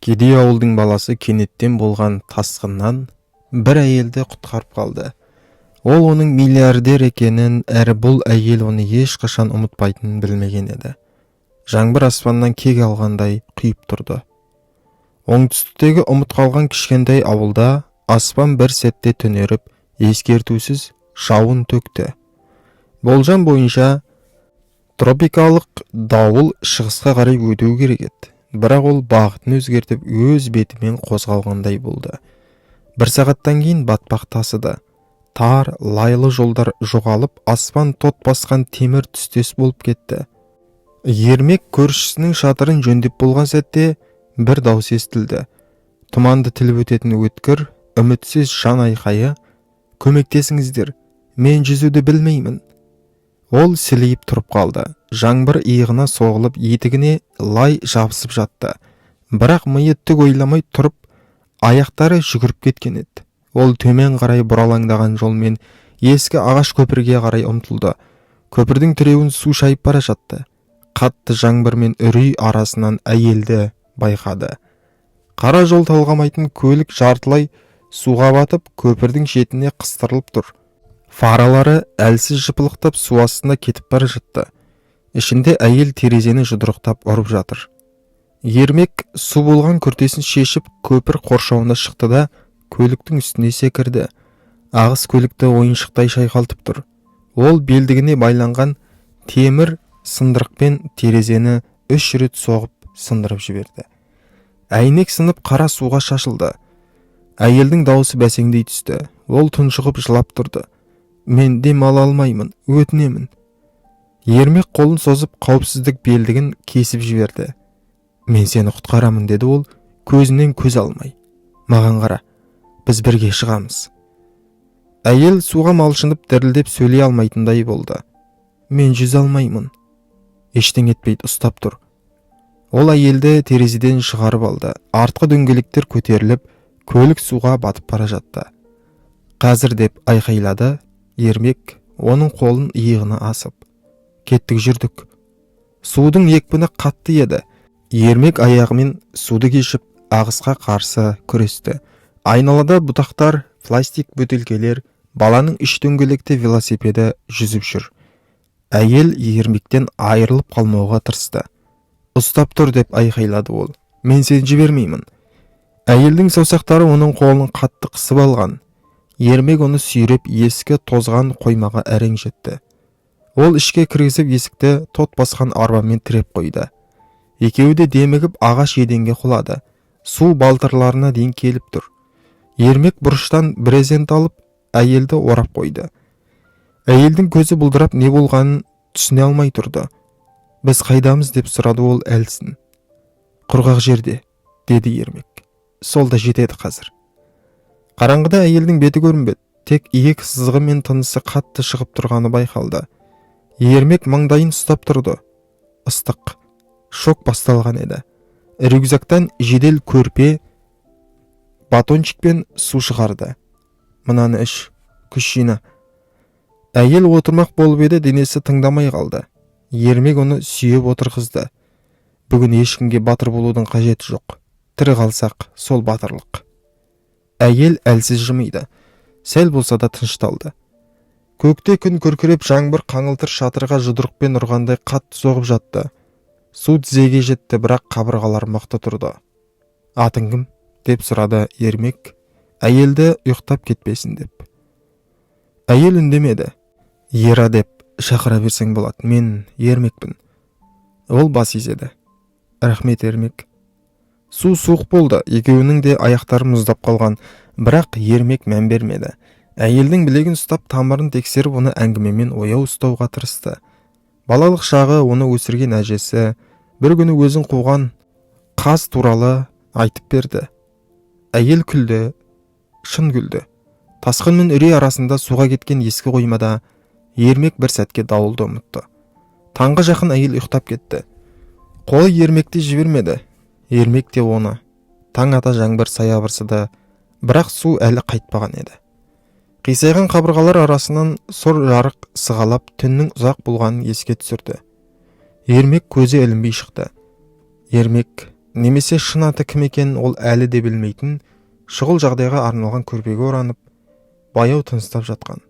Кедей ауылдың баласы кенеттен болған тасқыннан бір әйелді құтқарып қалды. Ол оның миллиардер екенін, әрі бұл әйел оны ешқашан ұмытпайтынын білмеген еді. Жаңбыр аспаннан кек алғандай құйып тұрды. Оңтүстіктегі ұмыт қалған кішкентай ауылда аспан бір сәтте түнеріп, ескертусіз жауын төкті. Болжам бойынша тропикалық дауыл шығысқа қарай өтуі керек еді. Бірақ ол бағытын өзгертіп өз бетімен қозғалғандай болды. Бір сағаттан кейін батпақ тасыды. Тар, лайлы жолдар жоғалып, аспан тот басқан темір түстес болып кетті. Ермек көршісінің шатырын жөндеп болған сәтте бір дауыс естілді. Тұманды тіліп өтетін өткір, үмітсіз жан айқайы: "Көмектесіңіздер, мен жүзуді білмеймін." Ол сілейіп тұрып қалды. Жаңбыр иығына соғылып, етігіне лай жабысып жатты. Бірақ миы түк ойламай тұрып, аяқтары жүгіріп кеткен еді. Ол төмен қарай бұралаңдаған жолмен ескі ағаш көпірге қарай ұмтылды. Көпірдің тіреуін су шайып бара жатты. Қатты жаңбыр мен үрей арасынан әйелді байқады. Қара жол талғамайтын көлік жартылай суға батып, көпірдің шетіне қыстырылып тұр. Фаралары әлсіз жыпылықтап су астында кетіп бара жатты. Ішінде әйел терезені жұдырықтап ұрып жатыр. Ермек су болған күртесін шешіп көпір қоршауына шықты да көліктің үстіне секірді. Ағыс көлікті ойыншықтай шайқалтып тұр. Ол белдігіне байланған темір сындырықпен терезені 3 рет соғып сындырып жіберді. Әйнек сынып қара суға шашылды. Әйелдің дауысы бәсеңдей түсті. Ол тұншығып жылап тұрды. "Мен дем ала алмаймын, өтінемін." Ермек қолын созып қауіпсіздік белдігін кесіп жіберді. "Мен сені құтқарамын," деді ол, көзінен көз алмай. "Маған қара, біз бірге шығамыз." Әйел суға малшынып дірілдеп сөйлей алмайтындай болды. "Мен жүзе алмаймын." "Ештеңе етпейді, ұстап тұр." Ол әйелді терезеден шығарып алды. Артқы дөңгелектер көтеріліп, көлік суға батып бара жатты. "Қазір," деп айқайлады Ермек, оның қолын иығына асып. "Кеттік, жүрдік." Судың екпіні қатты еді. Ермек аяғымен суды кешіп, ағысқа қарсы күресті. Айналада бұтақтар, пластик бөтелкелер, баланың 3 дөңгелекті велосипеді жүзіп жүр. Әйел Ермектен айырылып қалмауға тырысты. "Ұстап тұр," деп айқайлады ол. "Мен сені жібермеймін." Әйелдің саусақтары оның қолын қатты қысып алған. Ермек оны сүйреп ескі тозған қоймаға әрең жетті. Ол ішке кіргізіп есікті тот басқан арбамен тіреп қойды. Екеуі де демігіп ағаш еденге құлады. Су балтырларына дейін келіп тұр. Ермек бұрыштан брезент алып, әйелді орап қойды. Әйелдің көзі бұлдырап не болғанын түсіне алмай тұрды. "Біз қайдамыз?" деп сұрады ол әлсін. "Құрғақ жерде," деді Ермек. "Солда жетеді қазір." Қараңғыда әйелдің беті көрінбеді. Тек иек сызығы мен тынысы қатты шығып тұрғаны байқалды. Ермек маңдайын ұстап тұрды. Ыстық. Шок басталған еді. Рюкзактан жедел көрпе, батончик пен су шығарды. "Мынаны іш, күш жина." Әйел отырмақ болып еді, денесі тыңдамай қалды. Ермек оны сүйеп отырғызды. "Бүгін ешкімге батыр болудың қажеті жоқ. Тірі қалсақ, сол батырлық." Әйел әлсіз жымиды. Сәл болса да тынышталды. Көкте күн күркіреп, жаңбыр қаңылтыр шатырға жұдырықпен ұрғандай қатты соғып жатты. Су тізеге жетті, бірақ қабырғалар мықты тұрды. "Атың кім?" деп сұрады Ермек, әйелді ұйықтап кетпесін деп. Әйел үндемеді. "Ера деп шақыра берсең болады, мен Ермекпін." Ол бас изеді. "Рахмет, Ермек." Су суық болды, екеуінің де аяқтары мұздап қалған, бірақ Ермек мән бермеді. Әйелдің білегін ұстап, тамырын тексеріп, оны әңгімемен ояу ұстауға тырысты. Балалық шағы, оны өсірген әжесі, бір күні өзін қуған қаз туралы айтып берді. Әйел күлді, шын күлді. Тасқын мен үрей арасында суға кеткен ескі қоймада Ермек бір сәтке дауылды ұмытты. Таңға жақын әйел ұйықтап кетті. Қолы Ермекті жібермеді. Ермек те оны. Таң ата жаңбыр саябырсыды, бірақ су әлі қайтпаған еді. Қисайған қабырғалар арасынан сұр жарық сығалап түннің ұзақ болғанын еске түсірді. Ермек көзі ілінбей шықты. Ермек немесе шын аты кім екенін ол әлі де білмейтін, шұғыл жағдайға арналған көрпеге оранып, баяу тыныстап жатқан.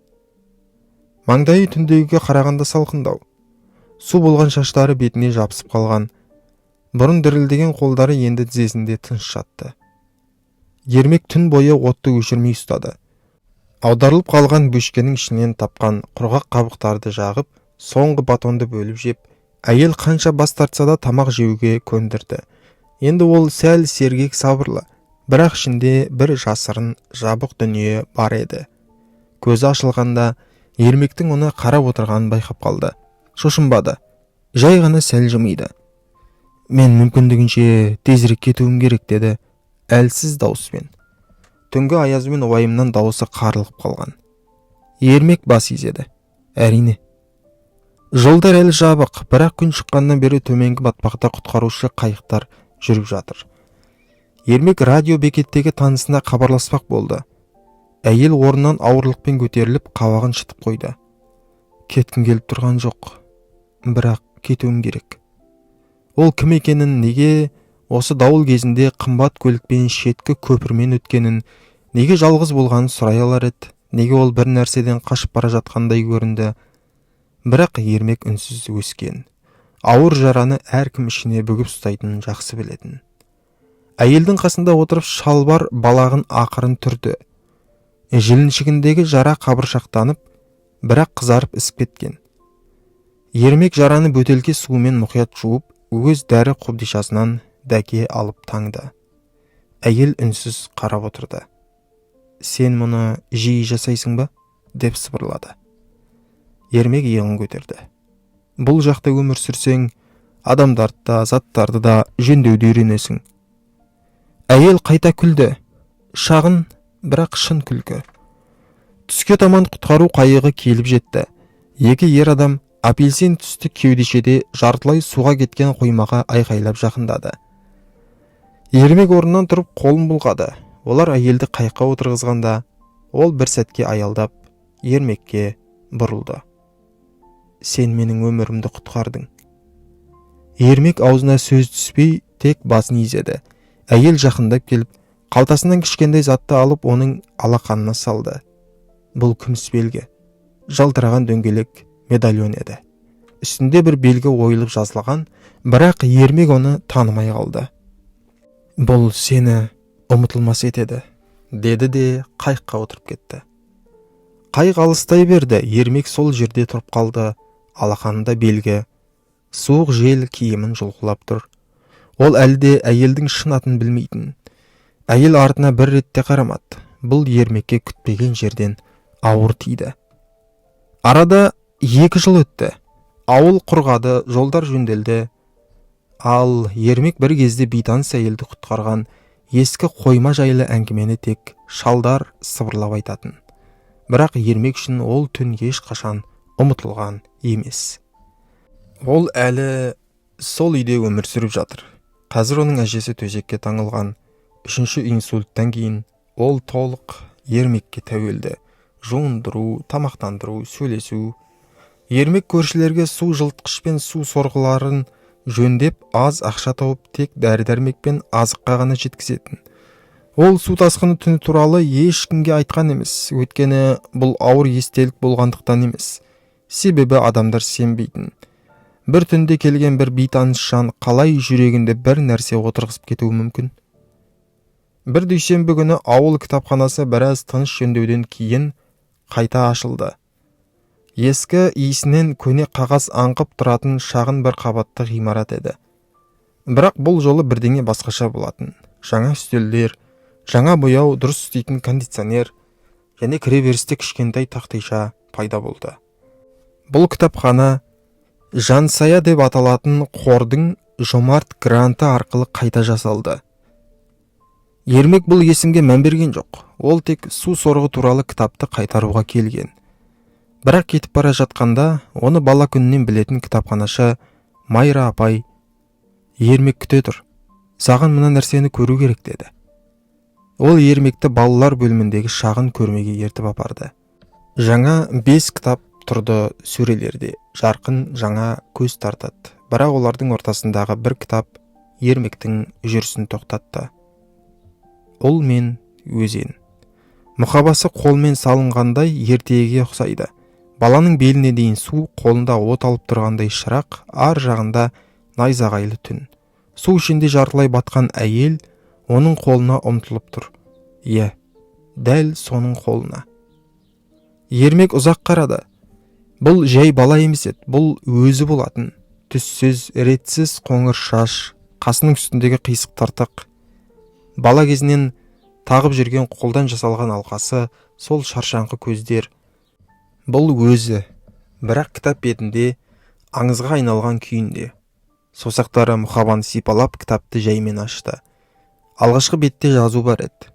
Маңдайы түндегіге қарағанда салқындау. Су болған шаштары бетіне жабысып қалған. Бұрын дірілдеген қолдары енді тізесінде тыныш жатты. Ермек түн бойы отты өшірмей ұстады. Аударылып қалған бөшкенің ішінен тапқан құрғақ қабықтарды жағып, соңғы батонды бөліп жеп, әйел қанша бас тартса да тамақ жеуге көндірді. Енді ол сәл сергек сабырлы, бірақ ішінде бір жасырын жабық дүние бар еді. Көзі ашылғанда Ермектің оны қарап отырғанын байқап қалды. Шошынбады, жай ғана сәл жымиды. Мен мүмкіндігінше тезірек кетуім керек, деді әлсіз дауыспен. Түнгі аязбен уайымнан дауысы қарылып қалған. Ермек бас изеді. Әрине. Жолдар әлі жабық, бірақ күн шыққаннан бері төменгі батпақта құтқарушы қайықтар жүріп жатыр. Ермек радио бекеттегі танысына хабарласпақ болды. Әйел орнынан ауырлықпен көтеріліп, қабағын шытып қойды. Кеткім келіп тұрған жоқ, бірақ кетуім керек. Ол кім екенін, неге осы дауыл кезінде қымбат көлікпен шеткі көпірмен өткенін, неге жалғыз болғанын сұрай алар еді, неге ол бір нәрседен қашып бара жатқандай көрінді. Бірақ Ермек үнсіз өскен. Ауыр жараны әркім ішіне бүгіп ұстайтынын жақсы білетін. Әйелдің қасында отырып шалбар балағын ақырын түрді. Жіліншігіндегі жара қабыршақтанып, бірақ қызарып ісіп кеткен. Ермек жараны бөтелке суымен мұқият жуып, өз дәрі қобдишасынан дәке алып таңды. Әйел үнсіз қарап отырды. Сен мұны жиі жасайсың ба? Деп сыбырлады. Ермек иығын көтерді. Бұл жақта өмір сүрсең, адамдарды да, заттарды да жөндеуді үйренесің. Әйел қайта күлді. Шағын, бірақ шын күлкі. Түске таман құтқару қайығы келіп жетті. Екі ер адам апельсин түсті кеудешеде жартылай суға кеткен қоймаға айқайлап жақындады. Ермек орнынан тұрып қолын бұлғады. Олар әйелді қайыққа отырғызғанда, ол бір сәтке аялдап, Ермекке бұрылды. Сен менің өмірімді құтқардың. Ермек аузына сөз түспей, тек басын изеді. Әйел жақындап келіп, қалтасынан кішкентай затты алып, оның алақанына салды. Бұл күміс белгі. Жалтыраған дөңгелек медальон еді. Үстінде бір белгі ойылып жазылған, бірақ Ермек оны танымай қалды. Бұл сені ұмытылмас етеді, деді де қайыққа отырып кетті. Қайық алыстай берді. Ермек сол жерде тұрып қалды. Алақанында белгі. Суық жел киімін жұлқылап тұр. Ол әлде әйелдің шын атын білмейтін. Әйел артына бір ретте қарамады. Бұл Ермекке күтпеген жерден ауыр тиді. Арада 2 жыл өтті. Ауыл құрғады, жолдар жөнделді. Ал Ермек бір кезде бейтаныс әйелді құтқарған ескі қойма жайлы әңгімені тек шалдар сыбырлап айтатын. Бірақ Ермек үшін ол түн ешқашан ұмытылған емес. Ол әлі сол үйде өмір сүріп жатыр. Қазір оның әжесі төсекке таңылған. 3-ші инсульттан кейін ол толық Ермекке тәуелді. Жуындыру, тамақтандыру, сөйлесу. Ермек көршілерге су жылытқышпен су сорғыларын жөндеп, аз ақша тауып, тек дәрі-дәрмекпен азыққа ғана жеткізетін. Ол су тасқыны түні туралы ешкімге айтқан емес, өйткені бұл ауыр естелік болғандықтан емес. Себебі адамдар сенбейтін. Бір түнде келген бір бейтаныс жан қалай жүрегінде бір нәрсе отырғызып кетуі мүмкін. Бір дүйсенбі күні ауыл кітапханасы біраз тыныш жөндеуден кейін қайта ашылды. Ескі иісінен көне қағаз аңқып тұратын шағын бір қабатты ғимарат еді. Бірақ бұл жолы бірдеңе басқаша болатын. Жаңа үстелдер, жаңа бояу, дұрыс істейтін кондиционер, және кіреберісте кішкентай тақтайша пайда болды. Бұл кітапхана Жансая деп аталатын қордың жомарт гранты арқылы қайта жасалды. Ермек бұл есімге мән берген жоқ. Ол тек су сорғы туралы кітапты қайтаруға келген. Бірақ кетіп бара жатқанда, оны бала күнінен білетін кітапханашы Майра апай, Ермек күте тұр. Саған мына нәрсені көру керек, деді. Ол Ермекті балалар бөліміндегі шағын көрмеге ертіп апарды. Жаңа 5 кітап тұрды сөрелерде. Жарқын жаңа көз тартады. Бірақ олардың ортасындағы бір кітап ермектің жүрісін тоқтатты. Ол мен өзен. Мұқабасы қолмен салынғандай ертегіге ұқсайды. Баланың беліне дейін су, қолында от алып тұрғандай шырақ, ар жағында найзағайлы түн. Су ішінде жартылай батқан әйел оның қолына ұмтылып тұр. Иә, дәл соның қолына. Ермек ұзақ қарады. Бұл жай бала емес еді, бұл өзі болатын. Түссіз, ретсіз қоңыр шаш, қасының үстіндегі қисық тыртық. Бала кезінен тағып жүрген қолдан жасалған алқасы, сол шаршаңқы көздер. Бұл өзі, бірақ кітап бетінде аңызға айналған күйінде. Сосақтары мұқабаны сипалап кітапты жаймен ашты. Алғашқы бетте жазу бар еді.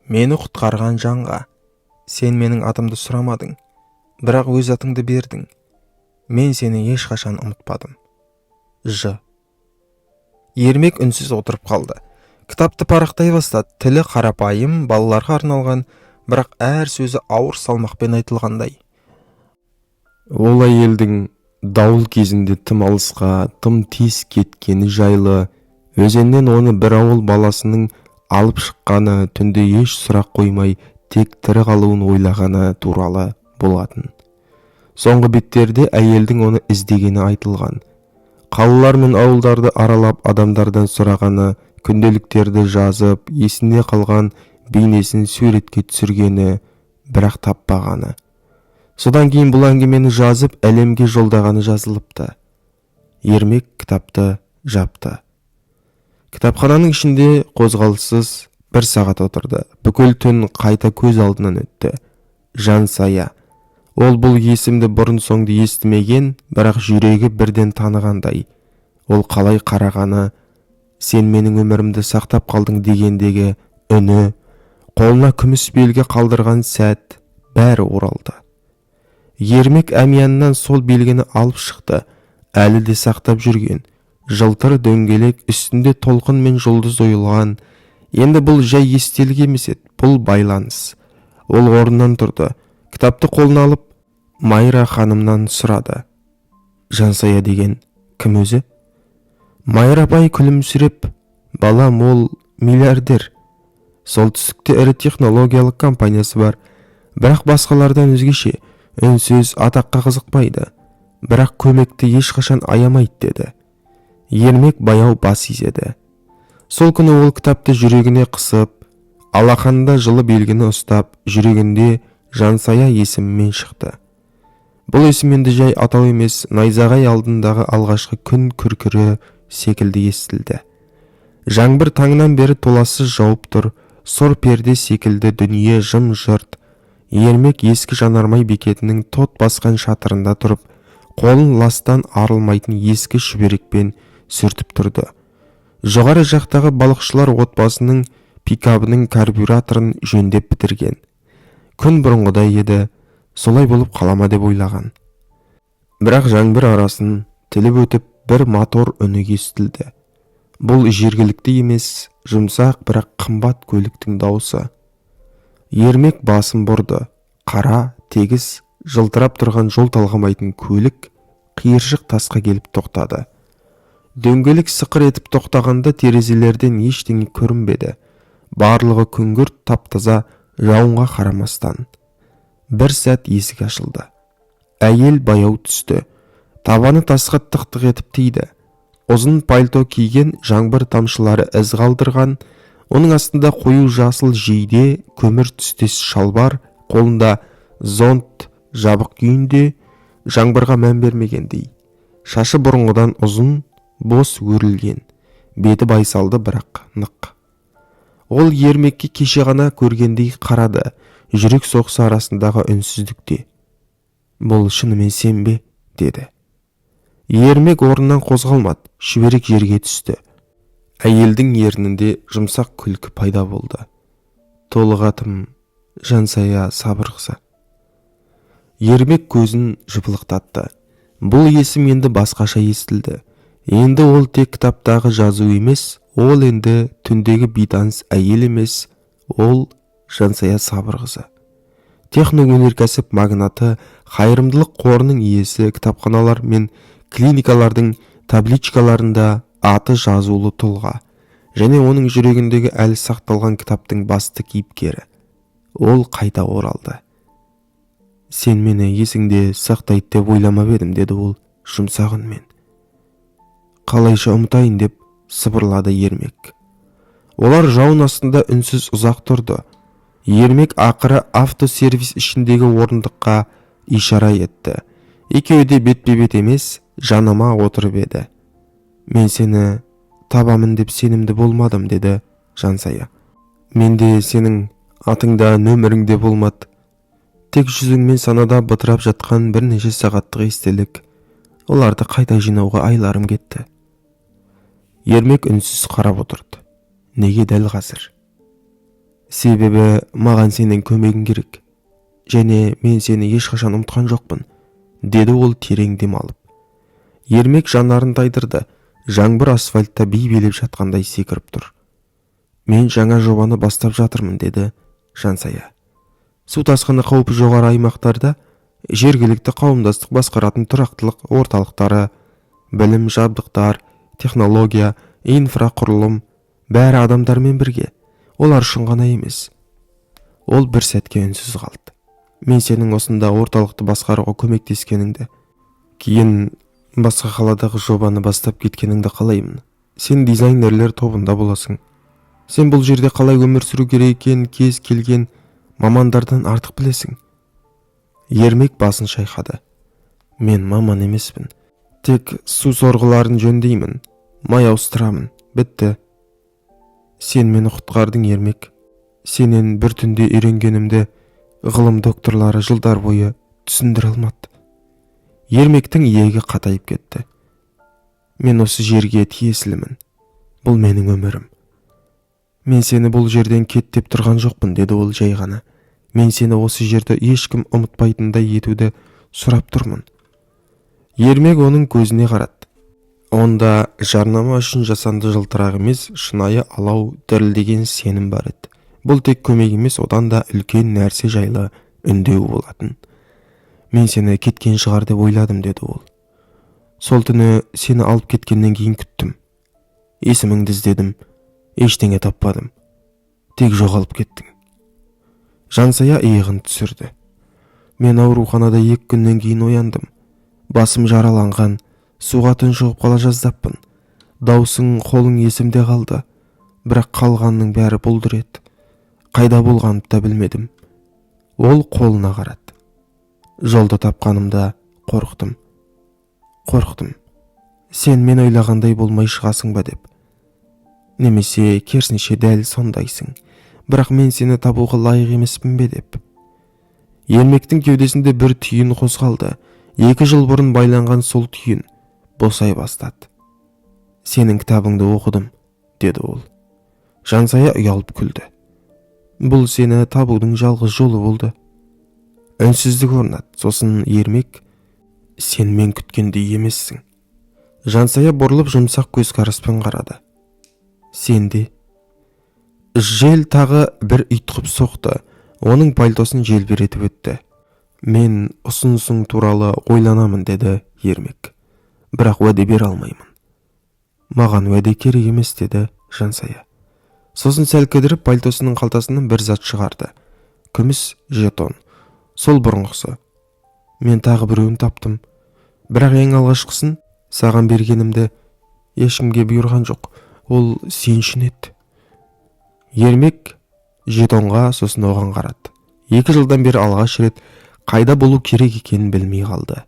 Мені құтқарған жанға. Сен менің атымды сұрамадың, бірақ өз атыңды бердің. Мен сені ешқашан ұмытпадым. Ж. Ермек үнсіз отырып қалды. Кітапты парақтай бастады. Тілі қарапайым, балаларға арналған, бірақ әр сөзі ауыр салмақпен айтылғандай. Ол әйелдің дауыл кезінде тым алысқа, тым тез кеткені жайлы, өзеннен оны бір ауыл баласының алып шыққаны, түнде еш сұрақ қоймай тек тірі қалуын ойлағаны туралы болатын. Соңғы беттерде әйелдің оны іздегені айтылған. Қалалар мен ауылдарды аралап адамдардан сұрағаны, күнделіктерді жазып, есінде қалған бейнесін суретке түсіргені, бірақ таппағаны. Содан кейін бұл әңгімені жазып, әлемге жолдағаны жазылыпты. Ермек кітапты жапты. Кітапхананың ішінде қозғалыссыз 1 сағат отырды. Бүкіл түн қайта көз алдынан өтті. Жансая. Ол бұл есімді бұрын соңды естімеген, бірақ жүрегі бірден танығандай. Ол қалай қарағаны, сен менің өмірімді сақтап қалдың дегендегі үні, қолына күміс белгі қалдырған сәт, бәрі оралды. Ермек әмиянынан сол белгіні алып шықты. Әлі де сақтап жүрген. Жылтыр дөңгелек, үстінде толқын мен жұлдыз ойылған. Енді бұл жай естелік емес еді, бұл байланыс. Ол орнынан тұрды. Кітапты қолына алып, Майра ханымнан сұрады. Жансая деген кім өзі? Майра апай күлімсіреп, балам, ол миллиардер. Солтүстікте ірі технологиялық компаниясы бар, бірақ басқалардан өзгеше, үнсіз, атаққа қызықпайды, бірақ көмекті ешқашан аямайды деді. Ермек баяу бас изеді. Сол күні ол кітапты жүрегіне қысып, алақанында жылы белгіні ұстап, жүрегінде Жансая есімімен шықты. Бұл есім енді жай атау емес, найзағай алдындағы алғашқы күн күркірі секілді естілді. Жаңбыр таңнан бері толассыз жауып тұр, сор перде секілді дүние жым-жырт. Ермек ескі жанармай бекетінің тот басқан шатырында тұрып, қолын ластан арылмайтын ескі шүберекпен сүртіп тұрды. Жоғары жақтағы балықшылар отбасының пикабының карбюраторын жөндеп бітірген. Күн бұрынғыдай еді, солай болып қалама деп ойлаған. Бірақ жаңбыр арасын тіліп өтіп бір мотор үні естілді. Бұл жергілікті емес, жұмсақ бірақ қымбат көліктің дауысы. Ермек басын бұрды. Қара, тегіс, жылтырап тұрған жол талғамайтын көлік қиыршық тасқа келіп тоқтады. Дөңгелек сықыр етіп тоқтағанда терезелерден ештеңе көрінбеді. Барлығы күңгірт, таптаза, жауынға қарамастан. Бір сәт есік ашылды. Әйел баяу түсті. Табаны тасқа тық-тық етіп тиді. Ұзын пальто киген, жаңбыр тамшылары із қалдырған, оның астында қою жасыл жейде, көмір түстес шалбар, қолында зонт жабық күйінде, жаңбырға мән бермегендей. Шашы бұрынғыдан ұзын, бос өрілген, беті байсалды бірақ нық. Ол Ермекке кеше ғана көргендей қарады, жүрек соғысы арасындағы үнсіздікте. Бұл шынымен сен бе? Деді. Ермек орнынан қозғалмады, шүберек жерге түсті. Әйелдің ернінде жұмсақ күлкі пайда болды. Толық атым Жансая Сабырқызы. Ермек көзін жыпылықтатты. Бұл есім енді басқаша естілді. Енді ол тек кітаптағы жазу емес, ол енді түндегі бейтаныс әйел емес, ол Жансая Сабырқызы. Техноөнеркәсіп магнаты, қайырымдылық қорының иесі, кітапханалар мен клиникалардың табличкаларында аты жазулы тұлға және оның жүрегіндегі әлі сақталған кітаптың басты кейіпкері. Ол қайта оралды. «Сен мені есіңде сақтайды деп ойламап едім», деді ол жұмсақ үнмен. «Қалайша ұмытайын», деп сыбырлады Ермек. Олар жауын астында үнсіз ұзақ тұрды. Ермек ақыры автосервис ішіндегі орындыққа ишара етті. Екеуі де бетпе-бет емес, жанама отырып еді. «Мен сені табамын деп сенімді болмадым», деді Жансая. «Менде сенің атыңда нөміріңде болмады. Тек жүзіңмен санада бытырап жатқан бірнеше сағаттық естелік. Оларды қайта жинауға айларым кетті». Ермек үнсіз қарап отырды. «Неге дәл қазір?» «Себебі маған сенің көмегің керек. Және мен сені ешқашан ұмытқан жоқпын», деді ол терең дем алып. Ермек жанарын тайдырды. Жаңбыр асфальтта би билеп жатқандай секіріп тұр. «Мен жаңа жобаны бастап жатырмын», деді Жансая. «Су тасқыны қаупі жоғары аймақтарда жергілікті қауымдастық басқаратын тұрақтылық орталықтары, білім, жабдықтар, технология, инфрақұрылым, бәрі адамдармен бірге. Олар үшін ғана емес». Ол бір сәтке үнсіз қалды. «Мен сенің осында орталықты басқаруға көмектескеніңді, кейін басқа қаладағы жобаны бастап кеткеніңді қалаймын. Сен дизайнерлер тобында боласың. Сен бұл жерде қалай өмір сүру керек екенін кез келген мамандардан артық білесің». Ермек басын шайқады. «Мен маман емеспін. Тек су сорғыларын жөндеймін, май ауыстырамын. Бітті». «Сен мені құтқардың, Ермек. Сенен бір түнде үйренгенімді ғылым докторлары жылдар бойы түсіндіре алмады». Ермектің иегі қатайып кетті. «Мен осы жерге тиесілімін. Бұл менің өмірім. Мен сені бұл жерден кет деп тұрған жоқпын», деді ол жай ғана. «Мен сені осы жерді ешкім ұмытпайтындай етуді сұрап тұрмын». Ермек оның көзіне қарады. Онда жарнама үшін жасанды жылтырақ емес, шынайы алау дірілдеген сенім бар еді. Бұл тек көмек емес, одан да үлкен нәрсе жайлы үндеу болатын. «Мен сені кеткен шығар деп ойладым», деді ол. «Сол түні сені алып кеткеннен кейін күттім. Есіміңді іздедім, ештеңе таппадым. Тек жоғалып кеттің». Жансая иығын түсірді. «Мен ауруханада 2 күннен кейін ояндым. Басым жараланған, суға тұншығып қала жаздаппын. Даусың, қолың есімде қалды. Бірақ қалғанның бәрі бұлдыр еді. Қайда болғанымды да білмедім». Ол қолына қарады. «Жолды тапқанымда қорықтым. Сен мен ойлағандай болмай шығасың ба деп. Немесе керісінше дәл сондайсың. Бірақ мен сені табуға лайық емеспін бе деп». Ермектің кеудесінде бір түйін қозғалды. 2 жыл бұрын байланған сол түйін босай бастады. «Сенің кітабыңды оқыдым», деді ол. Жансая ұялып күлді. «Бұл сені табудың жалғыз жолы болды». Үнсіздік орнады. Сосын Ермек: «Сен мен күткендей емессің». Жансая бұрылып жұмсақ көзқараспен қарады. «Сенде». Жел тағы бір ұйтқып соқты. Оның пальтосын желбіретіп өтті. «Мен ұсынысың туралы ойланамын», деді Ермек. «Бірақ уәде бере алмаймын». «Маған уәде керек емес», деді Жансая. Сосын сәл кідіріп пальтосының қалтасынан бір зат шығарды. Күміс жетон. Сол бұрынғысы. «Мен тағы біреуін таптым. Бірақ ең алғашқысын саған бергенімді ешкімге бұйырған жоқ. Ол сен үшін еді». Ермек жетонға, сосын оған қарады. 2 жылдан бері алғаш рет қайда болу керек екенін білмей қалды.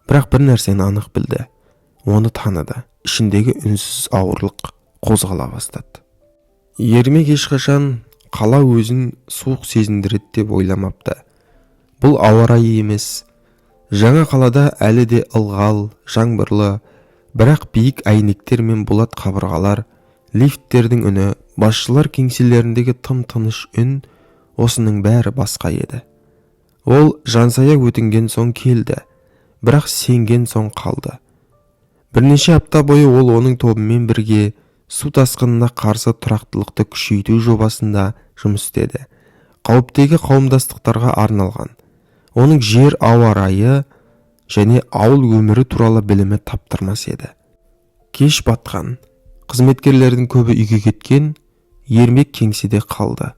Бірақ бір нәрсені анық білді. Оны таныды. Ішіндегі үнсіз ауырлық қозғала бастады. Ермек ешқашан қала өзін суық сезіндіреді деп ойламапты. Бұл ауа райы емес. Жаңа қалада әлі де ылғал, жаңбырлы, бірақ биік әйнектер мен болат қабырғалар, лифттердің үні, басшылар кеңселеріндегі тым-тыныш үн, осының бәрі басқа еді. Ол Жансая өтінген соң келді, бірақ сенген соң қалды. Бірнеше апта бойы ол оның тобымен бірге су тасқынына қарсы тұрақтылықты күшейту жобасында жұмыс істеді. Қауіптегі қауымдастықтарға арналған. Оның жер, ауа райы және ауыл өмірі туралы білімі таптырмас еді. Кеш батқан. Қызметкерлердің көбі үйге кеткен, Ермек кеңседе қалды.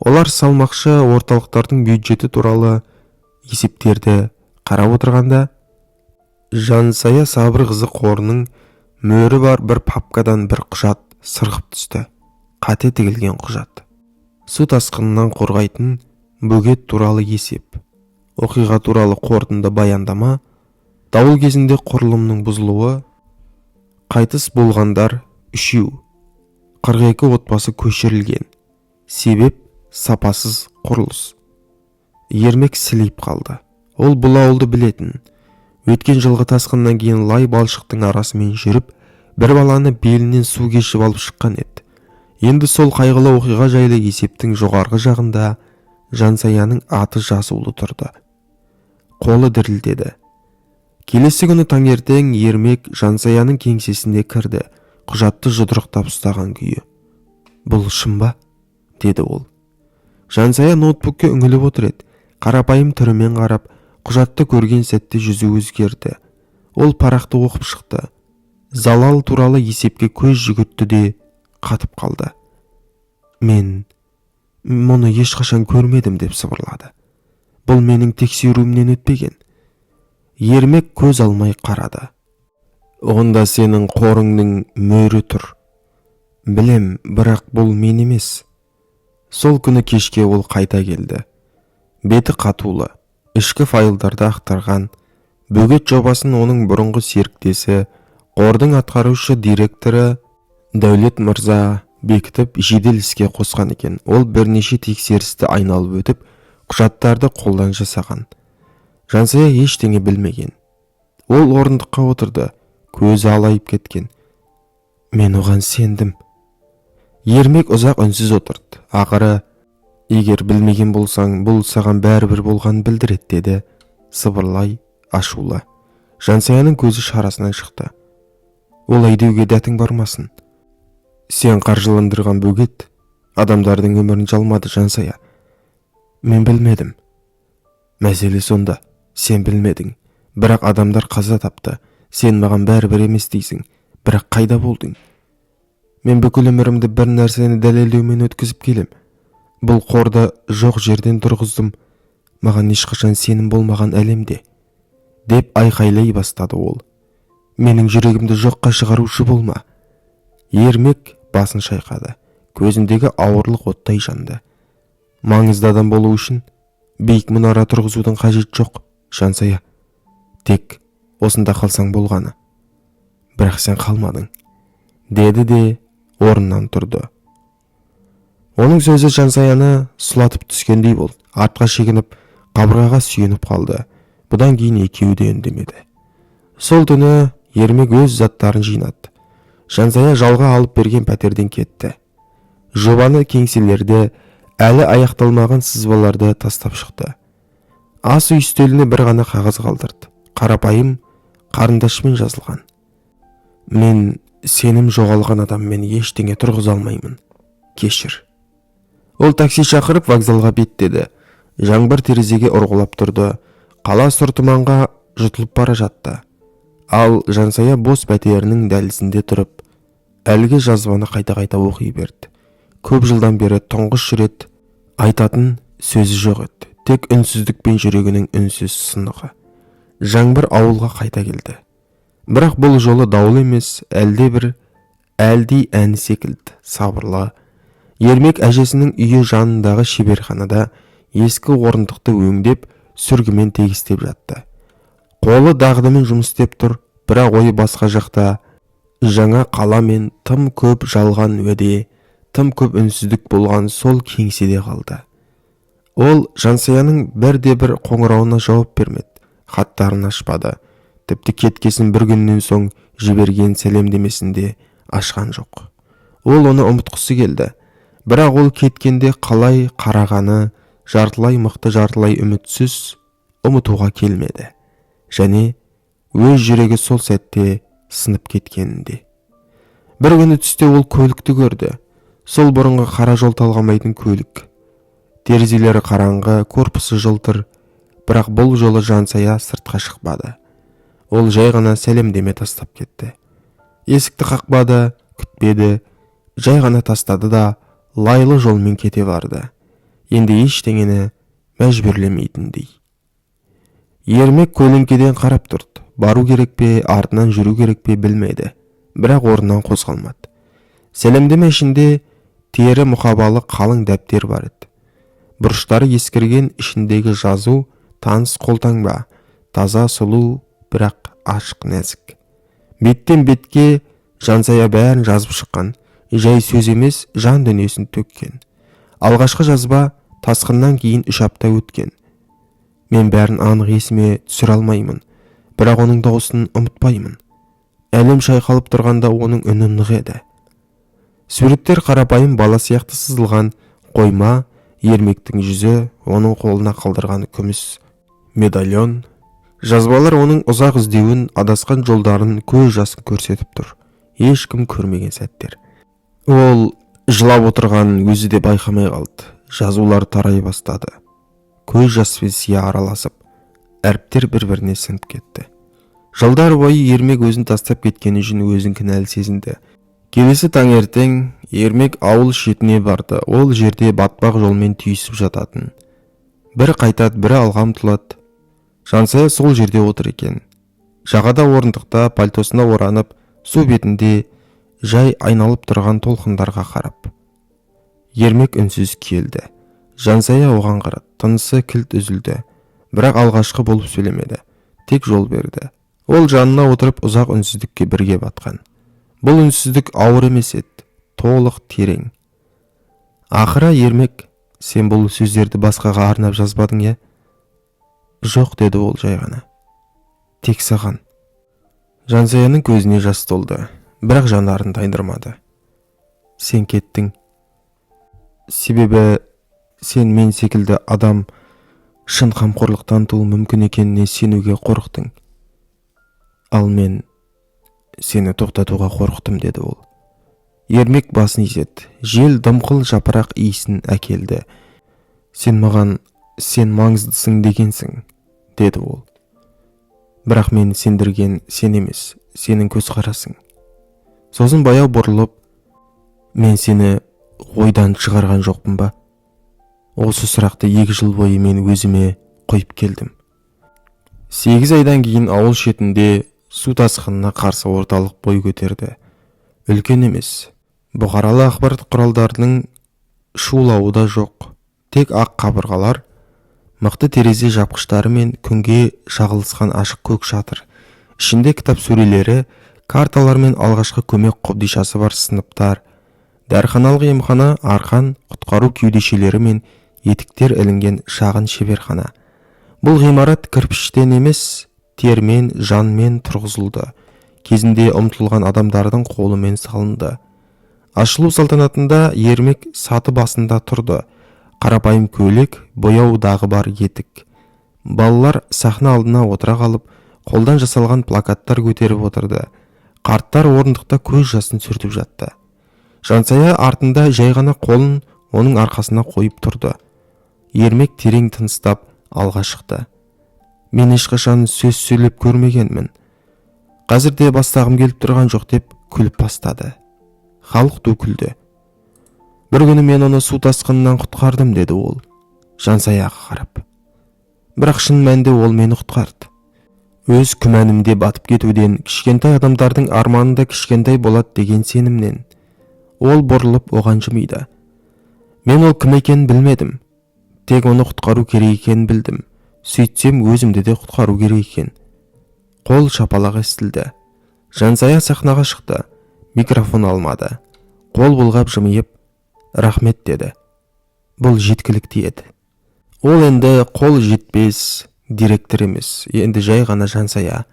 Олар салмақшы орталықтардың бюджеті туралы есептерді қарап отырғанда, Жансая Сабырқызы қорының мөрі бар бір папкадан бір құжат сырғып түсті. Қате тігілген құжат. Су тасқынынан қорғайтын бөгет туралы есеп. Оқиға туралы қорытынды баяндама, дауыл кезінде құрылымның бұзылуы, қайтыс болғандар 3, 42 отбасы көшірілген. Себеп сапасыз құрылыс. Ермек сілейіп қалды. Ол бұл ауылды білетін. Өткен жылғы тасқыннан кейін лай балшықтың арасымен жүріп, бір баланы белінен су кешіп алып шыққан еді. Енді сол қайғылы оқиға жайлы есептің жоғарғы жағында Жансаяның аты жазулы тұрды. Қолы дірілдеді. Келесі күні таңертең Ермек Жансаяның кеңсесінде кірді, құжатты жұдырықтап ұстаған күйі. «Бұл шын ба?» деді ол. Жансая ноутбукке үңіліп отыр еді. Қарапайым түрімен қарап, құжатты көрген сәтте жүзі өзгерді. Ол парақты оқып шықты. Залал туралы есепке көз жүгіртті де қатып қалды. «Мен мұны ешқашан көрмедім» деп сыбырлады. «Бұл менің тексеруімнен өтпеген». Ермек көз алмай қарады. «Онда сенің қорыңның мөрі тұр». «Білем, бірақ бұл мен емес». Сол күні кешке ол қайта келді. Беті қатулы, ішкі файлдарды ақтарған. Бөгет жобасын оның бұрынғы серіктесі, қордың атқарушы директоры Дәулет мырза бекітіп жедел іске қосқан екен. Ол бірнеше тексерісті айналып өтіп, құжаттарды қолдан жасаған. Жансая ештеңе білмеген. Ол орындыққа отырды, көзі алайып кеткен. «Мен оған сендім». Ермек ұзақ үнсіз отырды. Ақыры, «Егер білмеген болсаң, бұл саған бәрібір болған білдіреді» деді, сыбырлай, ашулы. Жансаяның көзі шарасынан шықты. «Олай деуге дәтің бармасын. Сен қаржыландырған бөгет адамдардың өмірін жалмады, Жансая». «Мен білмедім». «Мәселе сонда, сен білмедің. Бірақ адамдар қаза тапты. Сен маған бәрібір емес дейсің. Бірақ қайда болдың?» «Мен бүкіл өмірімді бір нәрсені дәлелдеумен өткізіп келем. Бұл қорды жоқ жерден тұрғыздым. Маған ешқашан сенім болмаған әлемде», деп айқайлай бастады ол. «Менің жүрегімді жоққа шығарушы болма». Ермек басын шайқады. Көзіндегі ауырлық оттай жанды. «Маңызды адам болу үшін биік мұнара тұрғызудың қажет жоқ, Жансая. Тек осында қалсаң болғаны». «Бірақ сен қалмадың», деді де орнынан тұрды. Оның сөзі Жансаяны сұлатып түскендей болды. Артқа шегініп, қабырғаға сүйеніп қалды. Бұдан кейін екеуі де үндемеді. Сол түні Ермек өз заттарын жинады. Жансая жалға алып берген пәтерден кетті. Жобаны кеңселерде әлі аяқталмаған сызбаларды тастап шықты. Ас үй үстеліне бір ғана қағаз қалдырды. Қарапайым қарындашпен жазылған. «Мен сенім жоғалған адаммен ештеңе тұрғыза алмаймын. Кешір». Ол такси шақырып вокзалға беттеді. Жаңбыр терезеге ұрғылап тұрды. Қала сұр тұманға жұтылып бара жатты. Ал Жансая бос пәтерінің дәлізінде тұрып, әлгі жазбаны қайта-қайта оқи берді. Көп жылдан бері тұңғыш рет айтатын сөзі жоқ еді. Тек үнсіздік пен жүрегінің үнсіз сынығы. Жаңбыр ауылға қайта келді. Бірақ бұл жолы дауыл емес, әлди ән секілді, сабырлы. Ермек әжесінің үйі жанындағы шеберханада ескі орындықты өңдеп, сүргімен тегістеп жатты. Қолы дағдымен жұмыс істеп тұр, бірақ ойы басқа жақта. Жаңа қала мен тым көп жалған уәде, тым көп үнсіздік болған сол кеңседе қалды. Ол Жансаяның бірде-бір қоңырауына жауап бермеді, хаттарын ашпады. Тіпті кеткесін бір күннен соң жіберген сәлемдемесінде ашқан жоқ. Ол оны ұмытқысы келді. Бірақ ол кеткенде қалай қарағаны, жартылай мықты, жартылай үмітсіз, ұмытуға келмеді. Және өз жүрегі сол сәтте сынып кеткенінде. Бір күні түсте ол көлікті көрді. Сол бұрынғы қара жол талғамайтын көлік. Терезелері қараңғы, корпусы жылтыр, бірақ бұл жолы Жансая сыртқа шықпады. Ол жай ғана сәлемдеме тастап кетті. Есікті қақпады, күтпеді, жай ғана тастады да лайлы жолмен кете барды. Енді ештеңені мәжбүрлемейтіндей. Ермек көлеңкеден қарап тұрды. Бару керек пе, артынан жүру керек пе білмеді. Бірақ орнынан қозғалмады. Сәлемдеме ішінде тері мұқабалы қалың дәптер бар еді. Бұрыштары ескірген, ішіндегі жазу таныс қолтаңба, таза сұлу, бірақ ашық нәзік. Беттен бетке Жансая бәрін жазып шыққан, жай сөз емес, жан дүниесін төккен. Алғашқы жазба тасқыннан кейін 3 апта өткен. Мен бәрін анық есіме түсіре алмаймын, бірақ оның дауысын ұмытпаймын. Әлем шайқалып тұрғанда оның үні нық еді. Суреттер қарапайым бала сияқты сызылған, қойма, Ермектің жүзі, оның қолына қалдырған күміс медальон. Жазбалар оның ұзақ іздеуін, адасқан жолдарын, көз жасын көрсетіп тұр. Ешкім көрмеген сәттер. Ол жылап отырған өзі де байқамай қалды. Жазулар тарай бастады. Көз жас пен сия араласып, әріптер бір-біріне сіңіп кетті. Жылдар бойы Ермек өзін тастап кеткені үшін өзін кінәлі сезінді. Келесі таңертең Ермек ауыл шетіне барды. Ол жерде батпақ жолмен түйісіп жататын. Бір қайтады, бірі алға ұмтылады. Жансая сол жерде отыр екен. Жағада орындықта пальтосына оранып, су бетінде жай айналып тұрған толқындарға қарап. Ермек үнсіз келді. Жансая оған қарады. Тынысы кілт үзілді. Бірақ алғашқы болып сөйлемеді. Тек жол берді. Ол жанына отырып ұзақ үнсіздікке бірге батқан. Бұл үнсіздік ауыр емес еді, толық терең. Ақыра Ермек, сен бұл сөздерді басқаға арнап жазбадың, е? Жоқ, деді ол жай ғана. Тек саған. Жансаяның көзіне жас толды, бірақ жанарын тайдырмады. Сен кеттің. Себебі сен мен секілді адам шын қамқорлықтан туы мүмкін екеніне сенуге қорықтың. Ал мен сені тоқтатуға қорықтым, деді ол. Ермек басын изеді. Жел дымқыл жапырақ иісін әкелді. Сен маңыздысың дегенсің, деді ол. Бірақ мені сендірген сен емес, сенің көзқарасың. Сосын баяу бұрылып, мен сені ойдан шығарған жоқпын ба? Осы сұрақты 2 жыл бойы мен өзіме қойып келдім. 8 айдан кейін ауыл шетінде су тасқынына қарсы орталық бой көтерді. Үлкен емес. Бұқаралы ақпарат құралдарының шулауы да жоқ. Тек ақ қабырғалар, мықты терезе жапқыштары мен күнге шағылысқан ашық көк шатыр. Ішінде кітап сөрелері, карталар мен алғашқы көмек қобдишасы бар сыныптар. Дәріханалық емхана, арқан, құтқару кеудешелері мен етіктер ілінген шағын шеберхана. Бұл ғимарат кірпіштен емес, термен, жанмен тұрғызылды. Кезінде ұмтылған адамдардың қолымен салынды. Ашылу салтанатында Ермек саты басында тұрды. Қарапайым көйлек, бояу дағы бар етік. Балалар сахна алдына отыра қалып, қолдан жасалған плакаттар көтеріп отырды. Қарттар орындықта көз жасын сүртіп жатты. Жансая артында жай ғана қолын оның арқасына қойып тұрды. Ермек терең тыныстап алға шықты. Мен ешқашан сөз сөйлеп көрмегенмін. Қазір де бастағым келіп тұрған жоқ, деп күліп бастады. Халық ду күлді. Бір күні мен оны су тасқынынан құтқардым, деді ол, Жансаяға қарап. Бірақ шын мәнінде ол мені құтқарды. Өз күмәнімде батып кетуден, кішкентай адамдардың арманында кішкентай болады деген сенімнен. Ол бұрылып оған жымиды. Мен ол кім екенін білмедім. Тек оны құтқару керек екенін білдім. Сөйтсем өзімді де құтқару керек екен. Қол шапалақ естілді. Жансая сахнаға шықты. Микрофон алмады. Қол бұлғап жымиып, рахмет, деді. Бұл жеткілікті еді. Ол енді қол жетпес директор емес, енді жай ғана Жансая.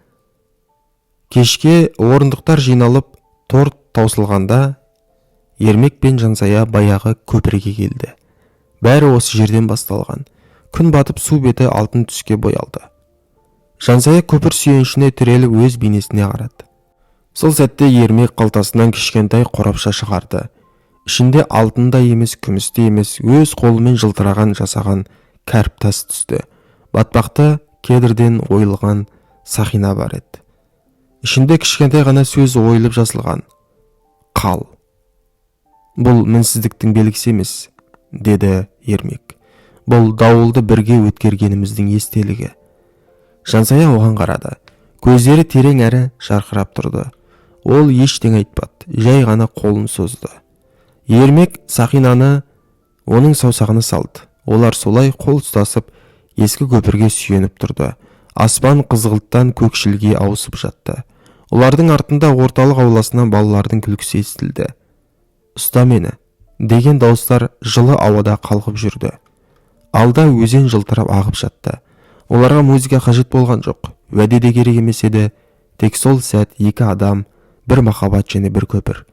Кешке орындықтар жиналып, торт таусылғанда Ермек пен Жансая баяғы көпірге келді. Бәрі осы жерден басталған. Күн батып су беті алтын түске боялды. Жансая көпір сүйеншіне тіреліп өз бейнесіне қарады. Сол сәтте Ермек қалтасынан кішкентай қорапша шығарды. Ішінде алтында емес, күмісте емес, өз қолымен жылтыраған жасаған кәріп тас түсті. Батпақта кедірден ойылған сақина бар еді. Ішінде кішкентай ғана сөз ойылып жазылған. қал. Бұл мінсіздіктің белгісі емес, деді Ермек. Бұл дауылды бірге өткергеніміздің естелігі. Жансая оған қарады. Көздері терең әрі жарқырап тұрды. Ол ештеңе айтпады, жай ғана қолын созды. Ермек Сақинаны оның саусағына салды. Олар солай қол ұстасып ескі көпірге сүйеніп тұрды. Аспан қызғылттан көкшілге ауысып жатты. Олардың артында орталық ауласынан балалардың күлкісі естілді. «Ұста мені» деген дауыстар жылы ауада қалқып жүрді. Алда өзен жылтырап ағып жатты. Оларға музыка қажет болған жоқ. Уәде де керек емес еді. Тек сол сәт екі адам, бір махаббат және бір көпір.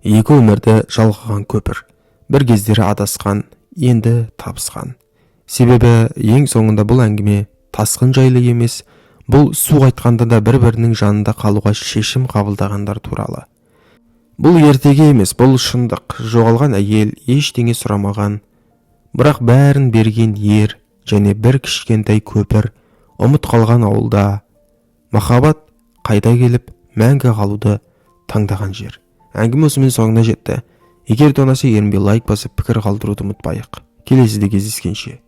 Екі өмірді жалғаған көпір. Бір кездері адасқан, енді табысқан. Себебі ең соңында бұл әңгіме тасқын жайлы емес, бұл су қайтқанда да бір-бірінің жанында қалуға шешім қабылдағандар туралы. Бұл ертеге емес, бұл шындық. Жоғалған әйел, ештеңе сұрамаған, бірақ бәрін берген ер және бір кішкентай көпір, ұмыт қалған ауылда. Махаббат қайта келіп, мәңгі қалуды таңдаған жер. Әңгіме осымен соңына жетті. Егер ұнаса ерінбей лайк басып пікір қалдыруды ұмытпайық. Келесіде кездескенше.